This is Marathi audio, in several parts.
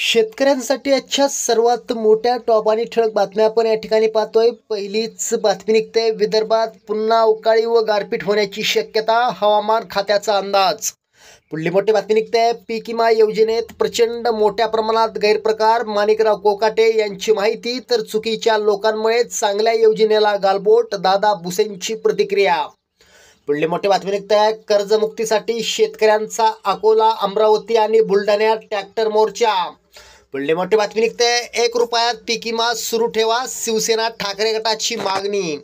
शेतकऱ्यांसाठी आजच्या सर्वात मोठ्या टॉप आणि ठळक बातम्या आपण या ठिकाणी पाहतोय। पहिलीच बातमी निघते, विदर्भात पुन्हा अवकाळी व गारपीट होण्याची शक्यता, हवामान खात्याचा अंदाज। पुढली मोठी बातमी निघते, पीक विमा योजनेत प्रचंड मोठ्या प्रमाणात गैरप्रकार, माणिकराव कोकाटे यांची माहिती। तर चुकीच्या लोकांमुळे चांगल्या योजनेला गालबोट, दादा भुसेंची प्रतिक्रिया। पुढली मोठी बातमी निघते, कर्जमुक्तीसाठी शेतकऱ्यांचा अकोला, अमरावती आणि बुलढाण्यात ट्रॅक्टर मोर्चा। पुढली मोठी बातमी निघते, 1 रुपयात पीक विमा सुरू ठेवा, शिवसेना ठाकरे गटाची मागणी।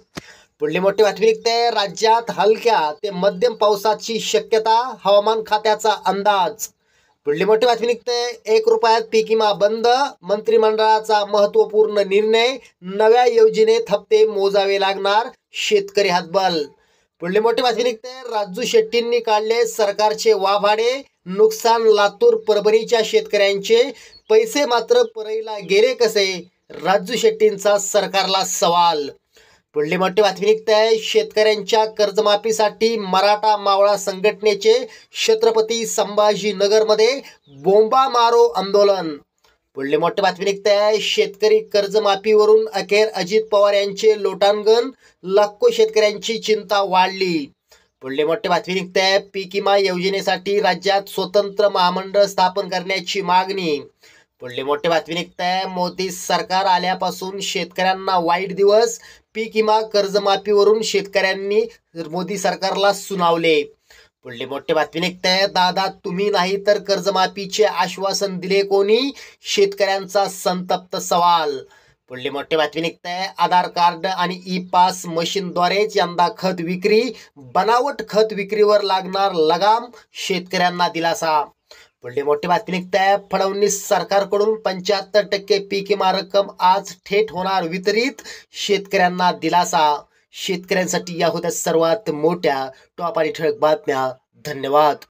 पुढली मोठी बातमी निघते, राज्यात हलक्या ते मध्यम पावसाची शक्यता, हवामान खात्याचा अंदाज। पुढली मोठी बातमी निघते, 1 रुपयात पीक विमा बंद, मंत्रिमंडळाचा महत्वपूर्ण निर्णय, नव्या योजनेत हप्ते मोजावे लागणार, शेतकरी हतबल। पुढली मोठी बातमी निघते, राजू शेट्टींनी काढले सरकारचे वाभाडे, नुकसान लातूर परभणीच्या शेतकऱ्यांचे, पैसे मात्र परईला गेले कसे, राजू शेट्टींचा सरकारला सवाल। पुढली मोठी बातमी निघते, शेतकऱ्यांच्या कर्जमाफीसाठी मराठा मावळा संघटनेचे छत्रपती संभाजीनगरमध्ये बोंबा मारो आंदोलन। पुढली मोठी बातमी निघते, शेतकरी कर्जमाफीवरून अखेर अजित पवार यांचे लोटांगण, लाखो शेतकऱ्यांची चिंता वाढली। पुढली मोठी बातमी निघते, पीक विमा योजनेसाठी राज्यात स्वतंत्र महामंडळ स्थापन करण्याची मागणी। पुढली मोठी बातमी निघते, मोदी सरकार आल्यापासून शेतकऱ्यांना वाईट दिवस, पीक विमा कर्जमाफीवरून शेतकऱ्यांनी मोदी सरकारला सुनावले। पुढली मोठी बातमी निघते, दादा तुम्ही नाही तर कर्जमाफीचे आश्वासन दिले कोणी, शेतकऱ्यांचा संतप्त सवाल। पुढली मोठी बातमी निघते, आधार कार्ड आणि ई पास मशीनद्वारेच यंदा खत विक्री, बनावट खत विक्रीवर लागणार लगाम, शेतकऱ्यांना दिलासा। पुढली मोठी बातमी निघते, फडणवीस सरकारकडून 75% पीक विमा रक्कम आज थेट होणार वितरित, शेतकऱ्यांना दिलासा। शेतकऱ्यांसाठी या होत्या सर्वात मोठ्या टॉप आणि ठळक बातम्या। धन्यवाद।